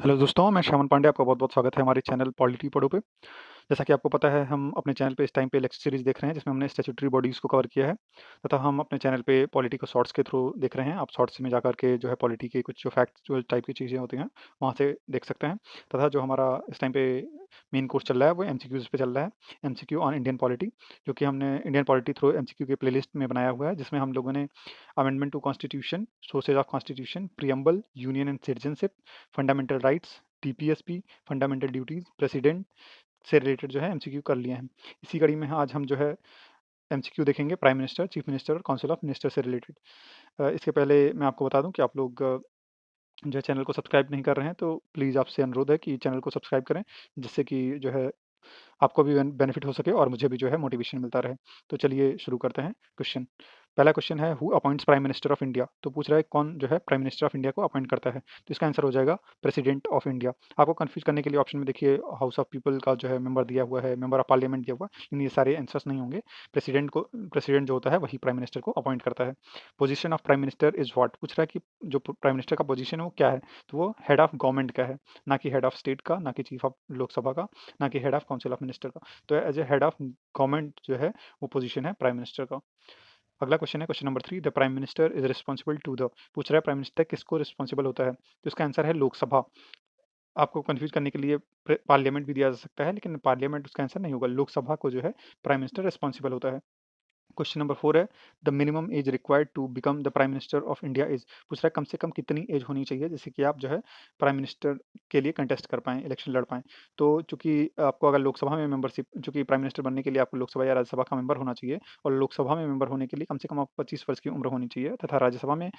Hello दोस्तों, मैं श्रवण पांडे, आपका बहुत-बहुत स्वागत है हमारे चैनल पॉलिटी पढ़ो पे। जैसा कि आपको पता है, हम अपने चैनल पे इस टाइम पे लेक्चर सीरीज़ देख रहे हैं, जिसमें हमने स्टैट्यूटरी बॉडीज़ को कवर किया है तथा हम अपने चैनल पे पॉलिटी को शॉर्ट्स के थ्रू देख रहे हैं। आप शॉर्ट्स में जाकर के जो है पॉलिटी के कुछ जो फैक्चुअल टाइप की चीज़ें होती हैं, वहाँ से देख सकते हैं। तथा जो हमारा इस टाइम पे मेन कोर्स चल रहा है, वो एमसीक्यूज़ पे चल रहा है, एमसीक्यू ऑन इंडियन पॉलिटी, जो कि हमने इंडियन पॉलिटी थ्रू एमसीक्यू के प्लेलिस्ट में बनाया हुआ है, जिसमें हम लोगों ने amendment to constitution, sources of constitution, preamble, union and citizenship, fundamental rights, DPSP, fundamental duties, president से रिलेटेड जो है एमसीक्यू कर लिए हैं। इसी कड़ी में आज हम जो है एमसीक्यू देखेंगे प्राइम मिनिस्टर, चीफ मिनिस्टर और काउंसिल ऑफ मिनिस्टर से रिलेटेड। इसके पहले मैं आपको बता दूं कि आप लोग जो है चैनल को सब्सक्राइब नहीं कर रहे हैं, तो प्लीज़ आपसे अनुरोध है कि चैनल को सब्सक्राइब करें, जिससे कि जो है आपको भी बेनिफिट हो सके और मुझे भी जो है मोटिवेशन मिलता रहे। तो चलिए शुरू करते हैं क्वेश्चन। पहला क्वेश्चन है, who appoints prime minister of India? तो पूछ रहा है कौन जो है प्राइम मिनिस्टर ऑफ इंडिया को अपॉइंट करता है। तो इसका आंसर हो जाएगा प्रेसिडेंट ऑफ इंडिया। आपको कंफ्यूज करने के लिए ऑप्शन में देखिए हाउस ऑफ पीपल का जो है मेंबर दिया हुआ है, मेंबर ऑफ पार्लियामेंट दिया हुआ है, लेकिन ये सारे आंसर्स नहीं होंगे। प्रेसिडेंट जो होता है वही प्राइम मिनिस्टर को अपॉइंट करता है। Position of prime minister is what? पूछ रहा है कि जो प्राइम मिनिस्टर का पोजीशन है वो क्या है। तो वो हेड ऑफ गवर्नमेंट का है, ना कि हेड ऑफ स्टेट का, ना कि चीफ ऑफ लोकसभा का, ना कि head of council of minister का। तो as a head of government जो है वो पोजीशन है प्राइम मिनिस्टर का। अगला क्वेश्चन है question number 3, the prime minister is responsible to the. पूछ रहा है प्राइम मिनिस्टर किसको रिस्पॉन्सिबल होता है। तो इसका आंसर है लोकसभा। आपको कंफ्यूज करने के लिए पार्लियामेंट भी दिया जा सकता है, लेकिन पार्लियामेंट उसका आंसर नहीं होगा। लोकसभा को जो है प्राइम मिनिस्टर रिस्पॉन्सिबल होता है। क्वेश्चन नंबर 4 है, the minimum age required to become the prime minister of India is. पूछ रहा है कम से कम कितनी एज होनी चाहिए जिससे कि आप जो है प्राइम मिनिस्टर के लिए कंटेस्ट कर पाएँ, इलेक्शन लड़ पाएँ। तो चूँकि आपको अगर लोकसभा में मेंबरशिप, चूँकि प्राइम मिनिस्टर बनने के लिए आपको लोकसभा या राज्यसभा का मेंबर होना चाहिए, और लोकसभा में मेंबर होने के लिए कम से कम आपको 25 वर्ष की उम्र होनी चाहिए, तथा राज्यसभा में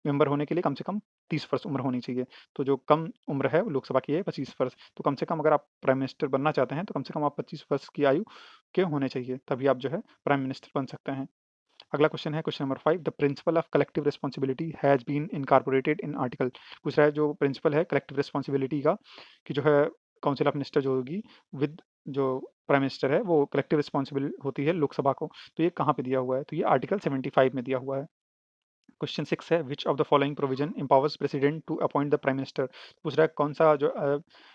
मेंबर होने के लिए कम से कम 30 वर्ष उम्र होनी चाहिए। तो जो कम उम्र है वो लोकसभा की है 25 वर्ष। तो कम से कम अगर आप प्राइम मिनिस्टर बनना चाहते हैं, तो कम से कम आप 25 वर्ष की आयु के होने चाहिए, तभी आप जो है प्राइम मिनिस्टर बन सकते हैं। अगला क्वेश्चन है question number 5, the principle of collective responsibility has been incorporated in article. पूछ रहा है जो प्रिंसिपल है कलेक्टिव रिस्पांसिबिलिटी का, कि जो है काउंसिल ऑफ मिनिस्टर जो होगी विद जो प्राइम मिनिस्टर है वो कलेक्टिव रिस्पांसिबल होती है लोकसभा को। तो ये कहाँ पे दिया हुआ है? तो ये आर्टिकल 75 में दिया हुआ है। क्वेश्चन 6 है, which of the following provision empowers president to appoint the prime minister. पूछ रहा है कौन सा जो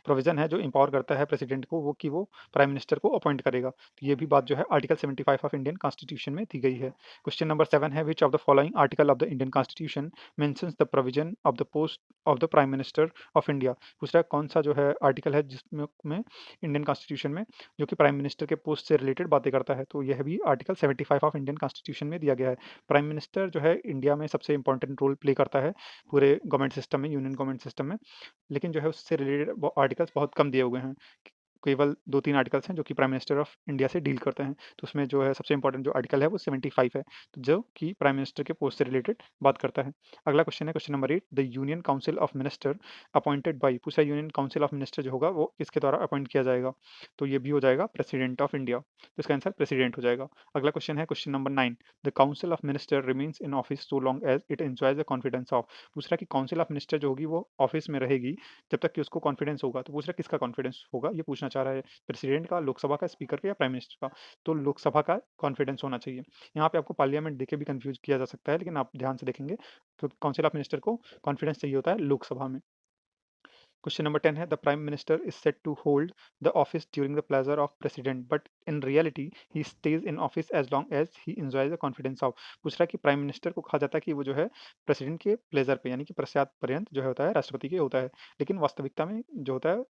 प्रोविजन है जो एम्पावर करता है प्रेसिडेंट को वो कि वो प्राइम मिनिस्टर को अपॉइंट करेगा। तो ये भी बात जो है आर्टिकल 75 ऑफ इंडियन कॉन्स्टिट्यूशन में दी गई है। क्वेश्चन नंबर 7 है, which of the following article of the Indian constitution mentions the provision of the post of the prime minister of India. पूछ रहा है कौन सा जो है आर्टिकल है जिसमें इंडियन कॉन्स्टिट्यूशन में जो कि प्राइम मिनिस्टर के पोस्ट से रिलेटेड बातें करता है। तो यह भी आर्टिकल 75 ऑफ इंडियन कॉन्स्टिट्यूशन में दिया गया है। प्राइम मिनिस्टर जो है इंडिया में सबसे इंपॉर्टेंट रोल प्ले करता है पूरे गवर्नमेंट सिस्टम में, यूनियन गवर्नमेंट सिस्टम में, लेकिन जो है उससे रिलेटेड आर्टिकल्स बहुत कम दिए हुए हैं। केवल 2-3 आर्टिकल्स हैं जो कि प्राइम मिनिस्टर ऑफ इंडिया से डील करते हैं। तो उसमें जो है सबसे इंपॉर्टेंट जो आर्टिकल है वो 75 है, तो जो कि प्राइम मिनिस्टर के पोस्ट से रिलेटेड बात करता है। अगला क्वेश्चन है question number 8, the union council of minister appointed by. पूछा यूनियन काउंसिल ऑफ मिनिस्टर जो होगा वो किसके द्वारा अपॉइंट किया जाएगा। तो ये भी हो जाएगा प्रेसिडेंट ऑफ इंडिया। तो इसका आंसर प्रेसिडेंट हो जाएगा। अगला क्वेश्चन है question number 9, the council of minister remains in office so long as it enjoys the confidence of. पूछ रहा है कि काउंसिल ऑफ मिनिस्टर जो होगी वो ऑफिस में रहेगी जब तक कि उसको कॉन्फिडेंस होगा। तो पूछ रहा है किसका कॉन्फिडेंस होगा, ये पूछना चाह रहा है प्रेसिडेंट का, लोकसभा का, स्पीकर का या प्राइम मिनिस्टर का। तो लोकसभा का कॉन्फिडेंस होना चाहिए। यहाँ पे आपको पार्लियामेंट देके भी कंफ्यूज किया जा सकता है, लेकिन आप ध्यान से देखेंगे तो काउंसिल ऑफ मिनिस्टर को कॉन्फिडेंस चाहिए होता है लोकसभा में। क्वेश्चन नंबर 10 है, the prime minister is set to hold the office during the pleasure of president but in reality he stays in office as long as he enjoys the confidence of. पूछ रहा है कि prime minister को कहा जाता है कि वो जो है प्रेसिडेंट के प्लेजर पे, यानी कि प्रसाद पर्यंत जो है होता है राष्ट्रपति के होता है, लेकिन वास्तविकता में जो होता है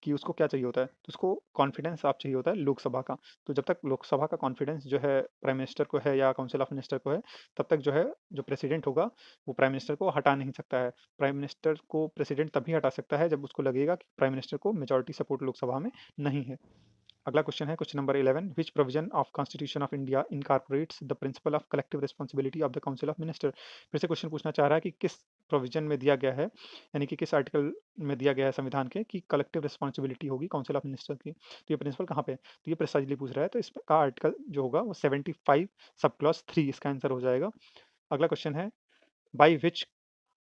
कि उसको क्या चाहिए होता है, तो उसको कॉन्फिडेंस आप चाहिए होता है लोकसभा का। तो जब तक लोकसभा का कॉन्फिडेंस जो है प्राइम मिनिस्टर को है या काउंसिल ऑफ मिनिस्टर को है, तब तक जो है जो प्रेसिडेंट होगा वो प्राइम मिनिस्टर को हटा नहीं सकता है। प्राइम मिनिस्टर को प्रेसिडेंट तभी हटा सकता है जब उसको लगेगा कि प्राइम मिनिस्टर को मेजॉरिटी सपोर्ट लोकसभा में नहीं है। अगला क्वेश्चन है question number 11, which provision of constitution of India incorporates the principle of collective responsibility of the council of minister. फिर से क्वेश्चन पूछना चाह रहा है कि किस प्रोविजन में दिया गया है, यानी कि किस आर्टिकल में दिया गया है संविधान के कि कलेक्टिव रिस्पांसिबिलिटी होगी काउंसिल ऑफ मिनिस्टर की। तो ये प्रिंसिपल कहाँ पे है, तो ये प्रिसाइजली पूछ रहा है। तो इसका आर्टिकल जो होगा वो 75 सब क्लॉज 3 इसका आंसर हो जाएगा। अगला क्वेश्चन है, by which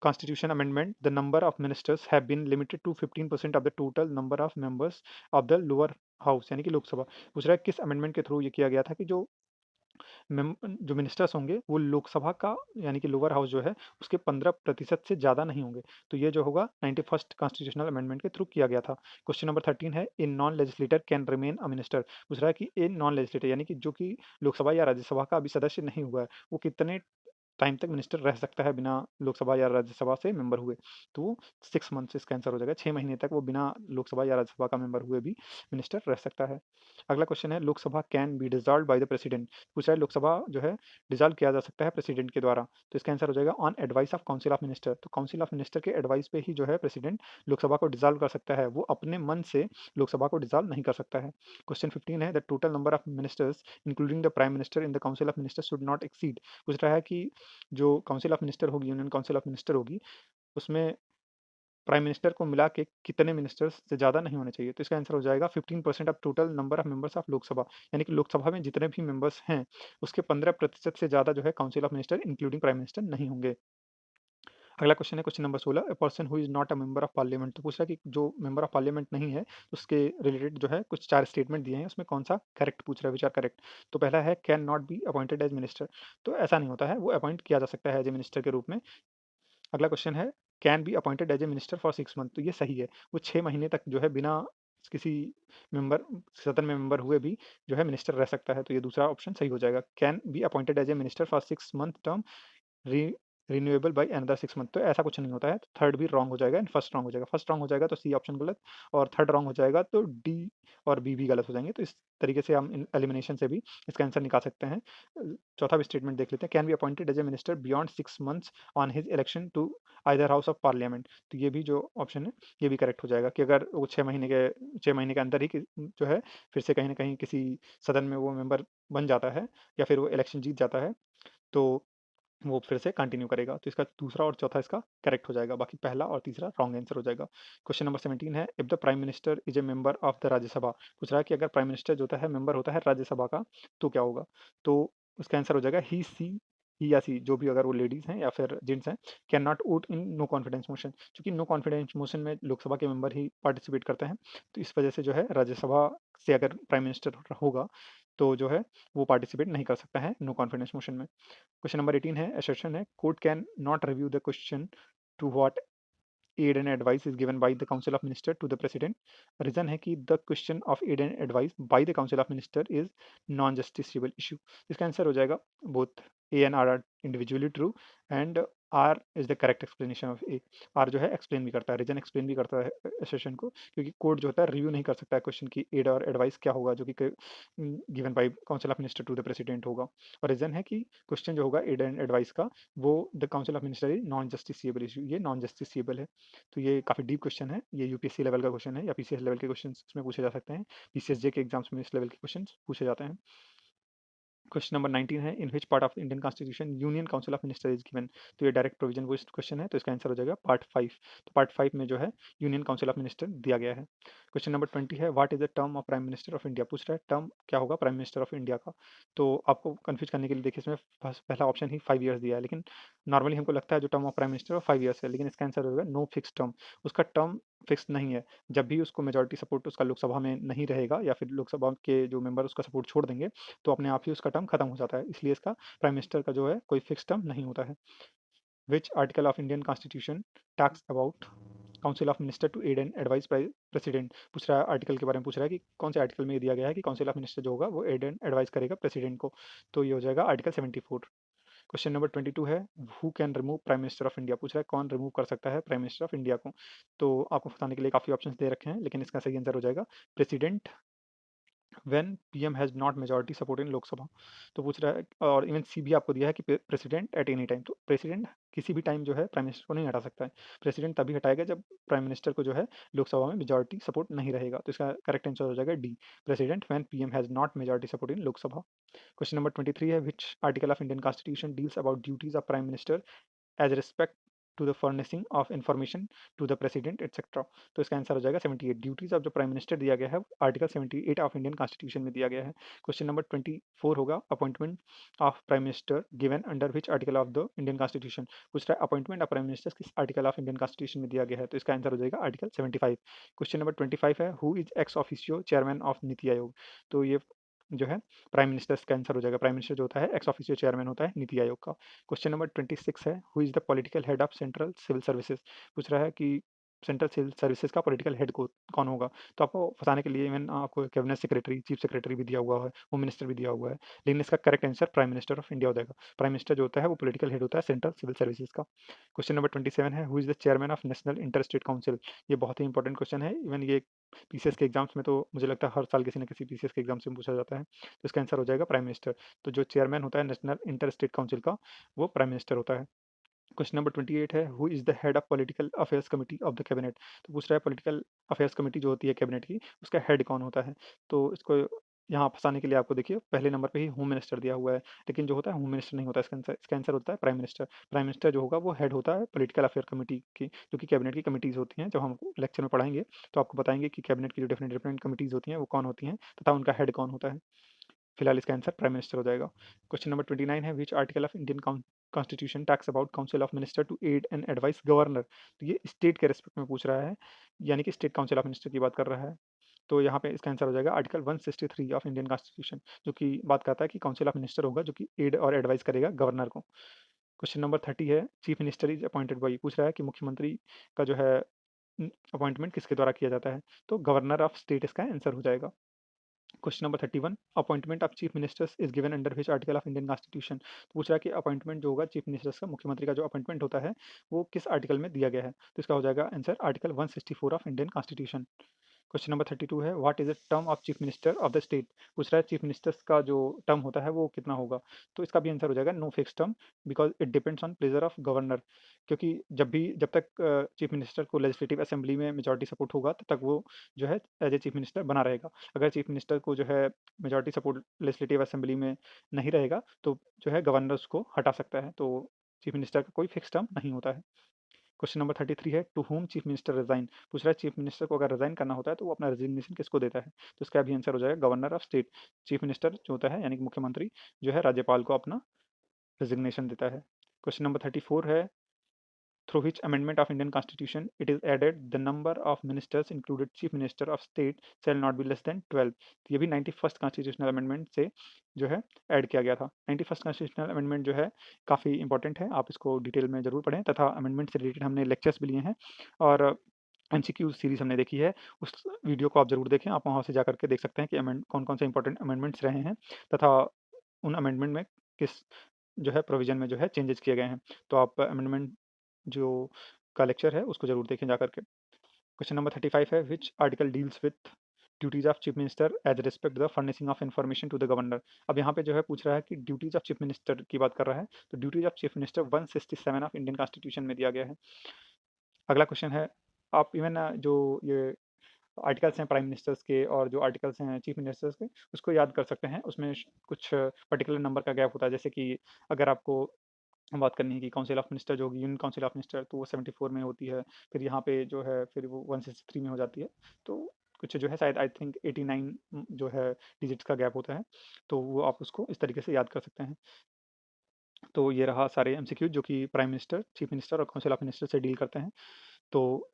constitution amendment the number of ministers have been limited to 15% of the total number of members of the lower house, यानी कि लोकसभा। पूछ रहा है किस अमेंडमेंट के थ्रू ये किया गया था कि जो जो मिनिस्टर्स होंगे वो लोकसभा का यानी कि लोअर हाउस जो है उसके 15% से ज़्यादा नहीं होंगे। तो ये जो होगा 91st कॉन्स्टिट्यूशनल अमेंडमेंट के थ्रू किया गया था। क्वेश्चन नंबर 13 है a non legislator can remain a minister. पूछ रहा है कि ए नॉन लेजिस्लेटर यानी कि जो कि लोकसभा या राज्यसभा का अभी सदस्य नहीं हुआ है, वो कितने टाइम तक मिनिस्टर रह सकता है बिना लोकसभा या राज्यसभा से मेंबर हुए। तो वो 6 मंथ्स इसका आंसर हो जाएगा। 6 महीने तक वो बिना लोकसभा या राज्यसभा का मेंबर हुए भी मिनिस्टर रह सकता है। अगला क्वेश्चन है Lok Sabha can be dissolved by the president. पूछ रहा है लोकसभा जो है डिसॉल्व किया जा सकता है प्रेसिडेंट के द्वारा। तो इसका आंसर हो जाएगा on advice of council of minister. तो काउंसिल ऑफ मिनिस्टर के एडवाइस पे ही जो है प्रेसिडेंट लोकसभा को डिसॉल्व कर सकता है। वो अपने मन से लोकसभा को डिसॉल्व नहीं कर सकता है। क्वेश्चन 15 है the total number of ministers including the prime minister in the council of ministers should not exceed. पूछ रहा है कि जो काउंसिल ऑफ मिनिस्टर होगी, यूनियन काउंसिल ऑफ मिनिस्टर होगी, उसमें प्राइम मिनिस्टर को मिला के कितने मिनिस्टर्स से ज़्यादा नहीं होने चाहिए। तो इसका आंसर हो जाएगा 15% of total number of members of Lok Sabha. यानी कि लोकसभा में जितने भी मेंबर्स हैं उसके 15% से ज़्यादा जो है council of minister including prime minister नहीं होंगे। अगला क्वेश्चन है question number 16 a person who is not a member of parliament. तो पूछ रहा है कि जो मेंबर ऑफ पार्लियामेंट नहीं है उसके रिलेटेड जो है कुछ 4 स्टेटमेंट दिए हैं, उसमें कौन सा करेक्ट पूछ रहा है, विच आर करेक्ट। तो पहला है can not be appointed as minister. तो ऐसा नहीं होता है, वो अपॉइंट किया जा सकता है एज ए मिनिस्टर के रूप में। अगला क्वेश्चन है can be appointed as a minister for 6 month. तो ये सही है, वो 6 महीने तक जो है बिना किसी मेंबर सदन में मेंबर हुए भी जो है मिनिस्टर रह सकता है। तो ये दूसरा ऑप्शन सही हो जाएगा, can be appointed as a minister for 6 month term re renewable by another 6 month. तो ऐसा कुछ नहीं होता है। थर्ड भी रॉन्ग हो जाएगा एंड फर्स्ट रॉन्ग हो जाएगा। फर्स्ट रॉन्ग हो जाएगा तो सी ऑप्शन गलत, और थर्ड रॉन्ग हो जाएगा तो डी और बी भी गलत हो जाएंगे। तो इस तरीके से हम एलिमिनेशन से भी इसका आंसर निकाल सकते हैं। चौथा भी स्टेटमेंट देख लेते हैं, can be appointed as a minister beyond 6 months on his election to either house of parliament. तो ये भी जो ऑप्शन है ये भी करेक्ट हो जाएगा कि अगर वो 6 महीने के अंदर ही जो है फिर से कहीं ना कहीं किसी सदन में वो मेंबर बन जाता है या फिर वो इलेक्शन जीत जाता है, तो वो फिर से कंटिन्यू करेगा। तो इसका दूसरा और चौथा इसका करेक्ट हो जाएगा, बाकी पहला और तीसरा रॉन्ग आंसर हो जाएगा। क्वेश्चन नंबर 17 है if the prime minister is a member of the Rajya Sabha. पूछ रहा है कि अगर प्राइम मिनिस्टर जो होता है मेंबर होता है राज्यसभा का तो क्या होगा। तो उसका आंसर हो जाएगा ही या सी, जो भी अगर वो लेडीज हैं या फिर जेंट्स हैं, can not vote in no confidence motion. क्योंकि नो कॉन्फिडेंस मोशन में लोकसभा के मेंबर ही पार्टिसिपेट करते हैं, तो इस वजह से जो है राज्यसभा से अगर प्राइम मिनिस्टर होगा तो जो है वो पार्टिसिपेट नहीं कर सकता है नो कॉन्फिडेंस मोशन में। क्वेश्चन नंबर 18 है assertion है court can not review the question to what aid and advice is given by the council of minister to the president। Reason है कि the question of aid and advice by the council of minister is non justiciable issue। इसका answer हो जाएगा both a and r are individually true and r is the correct explanation of a। r जो है explain भी करता है, reason explain भी करता है सेशन को, क्योंकि कोर्ट जो होता है रिव्यू नहीं कर सकता है क्वेश्चन की एड और एडवाइस क्या होगा जो कि given by council of minister to the president होगा। और रीजन है कि क्वेश्चन जो होगा एड एंड एडवाइस का वो the council of minister is non justiciable issue, ये नॉन जस्टिसिएबल है। तो ये काफ़ी डीप क्वेश्चन है, ये यूपीएससी लेवल का क्वेश्चन है या पीसीएस लेवल के क्वेश्चन इसमें पूछे जा सकते हैं। पीसीएसजे के एग्जाम्स में इस लेवल के क्वेश्चन पूछे जाते हैं। क्वेश्चन नंबर 19 है in which part of Indian constitution union council of minister is given. तो ये डायरेक्ट प्रोविजन वो क्वेश्चन है, तो इसका आंसर हो जाएगा पार्ट 5। तो पार्ट 5 में जो है यूनियन काउंसिल ऑफ मिनिस्टर दिया गया है। क्वेश्चन नंबर 20 है what is the term of prime minister of India. पूछ रहा है टर्म क्या होगा प्राइम मिनिस्टर ऑफ इंडिया का। तो आपको कन्फ्यूज करने के लिए देखिए इसमें पहला ऑप्शन ही 5 ईयर्स दिया है, लेकिन नॉर्मली हमको लगता है जो term of prime minister 5 years है, लेकिन इसका आंसर होगा नो फिक्स टर्म। उसका टर्म फिक्स नहीं है, जब भी उसको मेजोरिटी सपोर्ट उसका लोकसभा में नहीं रहेगा या फिर लोकसभा के जो मेंबर उसका सपोर्ट छोड़ देंगे तो अपने आप ही उसका टर्म खत्म हो जाता है, इसलिए इसका प्राइम मिनिस्टर का जो है कोई फिक्स टर्म नहीं होता है। Which article of Indian constitution talks about council of minister to aid and advice president. पूछ रहा है आर्टिकल के बारे में, पूछ रहा है कि कौन से आर्टिकल में ये दिया गया है कि काउंसिल ऑफ मिनिस्टर जो होगा वो एड एंड एडवाइस करेगा प्रेसिडेंट को। तो ये हो जाएगा आर्टिकल 74। क्वेश्चन नंबर 22 है who can remove prime minister of India. पूछ रहा है कौन रिमूव कर सकता है प्राइम मिनिस्टर ऑफ इंडिया को। तो आपको बताने के लिए काफ़ी ऑप्शंस दे रखे हैं, लेकिन इसका सही आंसर हो जाएगा president when PM has not majority support in Lok Sabha. तो पूछ रहा है, और इवन सी भी आपको दिया है कि प्रेसिडेंट एट एनी टाइम। तो प्रेसिडेंट किसी भी टाइम जो है प्राइम मिनिस्टर को नहीं हटा सकता है। प्रेसिडेंट तभी हटाएगा जब प्राइम मिनिस्टर को जो है लोकसभा में मेजॉरिटी सपोर्ट नहीं रहेगा। तो इसका करेक्ट आंसर हो जाएगा D, president when PM has not majority support in Lok Sabha. Question number 23 है which article of Indian constitution deals about duties of prime minister as respect to the furnishing of information to the president etcetera. तो इसका answer हो जाएगा 78। Duties of जो prime minister दिया गया है article 78 of Indian constitution में दिया गया है। क्वेश्चन नंबर 24 होगा appointment of prime minister given under which article of the Indian constitution. पूछ रहा है अपॉइंटमेंट ऑफ प्राइम मिनिस्टर किस आर्टिकल ऑफ इंडियन कॉन्स्टिट्यूशन में दिया गया है। तो इसका आंसर हो जाएगा आर्टिकल 75। क्वेश्चन नंबर 25 है who is ex officio chairman of NITI Aayog. तो ये जो है प्राइम मिनिस्टर इसका आंसर हो जाएगा। प्राइम मिनिस्टर जो होता है एक्स ऑफिशियो चेयरमैन होता है नीति आयोग का। क्वेश्चन नंबर 26 है, who is the political head of central civil services? पूछ रहा है कि सेंट्रल सिविल सर्विसेज का पॉलिटिकल हेड कौन होगा? तो आपको फंसाने के लिए इवन आपको कैबिनेट सेक्रेटरी, चीफ सेक्रेटरी भी दिया हुआ है, होम मिनिस्टर भी दिया हुआ है, लेकिन इसका correct answer prime minister of India हो जाएगा। प्राइम मिनिस्टर जो होता है वो पॉलिटिकल हेड होता है सेंट्रल सिविल सर्विसेज का। क्वेश्चन नंबर 27 है, who is the chairman of national inter state council? ये बहुत ही इंपॉर्टेंट क्वेश्चन है। इवन ये पीसीएस के एग्जाम्स में तो मुझे लगता है हर साल किसी न किसी पीसीएस के एग्जाम से पूछा जाता है। तो इसका आंसर हो जाएगा प्राइम मिनिस्टर। तो जो चेयरमैन होता है नेशनल इंटर स्टेट काउंसिल का, वो प्राइम मिनिस्टर होता है। क्वेश्चन नंबर 28 है, who is the head of political affairs committee of the cabinet? तो पूछ रहा है पॉलिटिकल अफेयर्स कमिटी जो होती है कैबिनेट की, उसका हेड कौन होता है? तो इसको यहाँ फंसाने के लिए आपको देखिए पहले नंबर पे ही होम मिनिस्टर दिया हुआ है, लेकिन जो होता है होम मिनिस्टर नहीं होता, इसका आंसर होता है प्राइम मिनिस्टर। प्राइम मिनिस्टर जो होगा वो हेड होता है पॉलिटिकल अफेयर कमिटी की, जो कि कैबिनेट की कमिटीज़ होती हैं। जब हम लेक्चर में पढ़ाएंगे तो आपको बताएंगे कि कैबिनेट की जो डिफरेंट डिफरेंट कमिटीज़ होती हैं वो कौन होती हैं तथा उनका हेड कौन होता है। फिलहाल इसका आंसर प्राइम मिनिस्टर हो जाएगा। क्वेश्चन नंबर 29 है, which article of Indian constitution talks about council of minister to aid and advice governor? तो ये स्टेट के रेस्पेक्ट में पूछ रहा है, यानी कि स्टेट काउंसिल ऑफ मिनिस्टर की बात कर रहा है। तो यहाँ पे इसका आंसर हो जाएगा आर्टिकल 163 ऑफ इंडियन कॉन्स्टिट्यूशन, जो कि बात करता है कि काउंसिल ऑफ मिनिस्टर होगा जो कि एड और एडवाइस करेगा गवर्नर को। क्वेश्चन नंबर 30 है, chief minister is appointed by? पूछ रहा है कि मुख्यमंत्री का जो है अपॉइंटमेंट किसके द्वारा किया जाता है? तो गवर्नर ऑफ स्टेट इसका आंसर हो जाएगा। Question number 31, appointment of chief ministers is given under which article of Indian constitution? तो पूछ रहा है कि अपॉइंटमेंट जो होगा चीफ मिनिस्टर्स का, मुख्यमंत्री का जो अपॉइंटमेंट होता है वो किस आर्टिकल में दिया गया है? तो इसका हो जाएगा answer article 164 of Indian constitution. Question number 32 है, what is the term of chief minister of the state? पूछ रहा है चीफ मिनिस्टर्स का जो टर्म होता है वो कितना होगा? तो इसका भी आंसर हो जाएगा no fix term, because it depends on pleasure of governor. क्योंकि जब तक चीफ मिनिस्टर को लेजिस्लेटिव असेंबली में मेजॉरिटी सपोर्ट होगा तब तक वो जो है एज ए चीफ मिनिस्टर बना रहेगा। अगर चीफ मिनिस्टर को जो है मेजॉरिटी सपोर्ट लेजिस्लेटिव असेंबली में नहीं रहेगा तो जो है गवर्नर उसको हटा सकता है। तो चीफ मिनिस्टर का कोई फिक्स टर्म नहीं होता है। क्वेश्चन नंबर 33 है, to whom chief minister resign? पूछ रहा है चीफ मिनिस्टर को अगर रिजाइन करना होता है तो वो अपना रिजिग्नेशन किसको देता है? तो इसका भी आंसर हो जाएगा governor of state. Chief minister जो होता है यानी कि मुख्यमंत्री जो है राज्यपाल को अपना रिजिग्नेशन देता है। क्वेश्चन नंबर 34 है, through which amendment of Indian Constitution it is added the number of ministers included chief minister of state shall not be less than 12? तो ये भी 91st कॉन्स्टिट्यूशनल अमेंडमेंट से जो है ऐड किया गया था। 91st कॉन्स्टिट्यूशनल अमेंडमेंट जो है काफ़ी इंपॉर्टेंट है, आप इसको डिटेल में जरूर पढ़ें, तथा अमेंडमेंट से रिलेटेड हमने लेक्चर्स भी लिए हैं और एमसीक्यू सीरीज हमने देखी है, उस वीडियो को आप जरूर देखें। आप वहाँ से जा करके देख सकते हैं कि अमेंड कौन कौन से इंपॉर्टेंट अमेंडमेंट्स रहे हैं तथा उन अमेंडमेंट में किस जो है प्रोविजन में जो है चेंजेस किए गए हैं। तो आप अमेंडमेंट जो का लेक्चर है उसको जरूर देखें जा करके। क्वेश्चन नंबर 35 है, which article deals with duties of chief minister as respect the furnishing of information to the governor? अब यहाँ पे जो है पूछ रहा है कि ड्यूटीज ऑफ चीफ मिनिस्टर की बात कर रहा है, तो duties of chief minister 167 of Indian constitution में दिया गया है। अगला क्वेश्चन है, आप इवन जो ये आर्टिकल्स हैं प्राइम मिनिस्टर्स के और जो आर्टिकल्स हैं चीफ मिनिस्टर्स के, उसको याद कर सकते हैं। उसमें कुछ पर्टिकुलर नंबर का गैप होता है, जैसे कि अगर आपको बात करनी है कि काउंसिल ऑफ मिनिस्टर जो होगी, यूनियन काउंसिल ऑफ मिनिस्टर, तो वो 74 में होती है। फिर यहाँ पे जो है फिर वो 163 में हो जाती है। तो कुछ जो है शायद आई थिंक 89 जो है डिजिट्स का गैप होता है। तो वो आप उसको इस तरीके से याद कर सकते हैं। तो ये रहा सारे एमसीक्यू जो कि प्राइम मिनिस्टर, चीफ मिनिस्टर और काउंसिल ऑफ मिनिस्टर से डील करते हैं। तो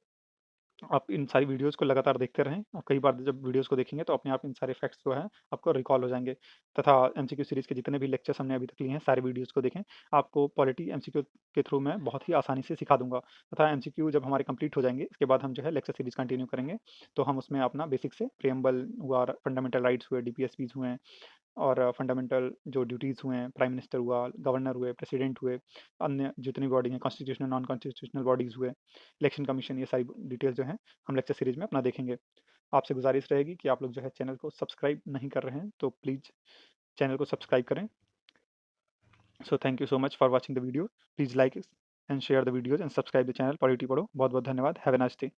आप इन सारी वीडियोज़ को लगातार देखते रहें। आप कई बार जब वीडियोज़ को देखेंगे तो अपने आप इन सारे फैक्ट्स जो हैं आपको रिकॉल हो जाएँगे, तथा एमसीक्यू सीरीज़ के जितने भी लेक्चर्स हमने अभी तक लिए हैं सारे वीडियोज़ को देखें। आपको पॉलिटी एमसीक्यू के थ्रू मैं बहुत ही आसानी से सिखा दूँगा, तथा एमसीक्यू जब हमारे कंप्लीट हो जाएँगे इसके बाद हम जो है लेक्चर सीरीज़ कंटिन्यू करेंगे। तो हम उसमें अपना बेसिक से प्रिएम्बल हुआ, फंडामेंटल राइट्स हुए, डीपीएसपीज़ हुए और फंडामेंटल जो ड्यूटीज़ हुए हैं, प्राइम मिनिस्टर हुआ, गवर्नर हुए, प्रेसिडेंट हुए, अन्य जितनी बॉडी हैं, कॉन्स्टिट्यूशनल, नॉन कॉन्स्टिट्यूशनल बॉडीज़ हुए, इलेक्शन कमीशन, ये सारी डिटेल्स जो हैं हम लेक्चर सीरीज़ में अपना देखेंगे। आपसे गुजारिश रहेगी कि आप लोग जो है चैनल को सब्सक्राइब नहीं कर रहे हैं तो प्लीज़ चैनल को सब्सक्राइब करें। So thank you so much for watching the video. Please like and share the videos and subscribe the channel polity पढ़ो। बहुत बहुत धन्यवाद। Have a nice day.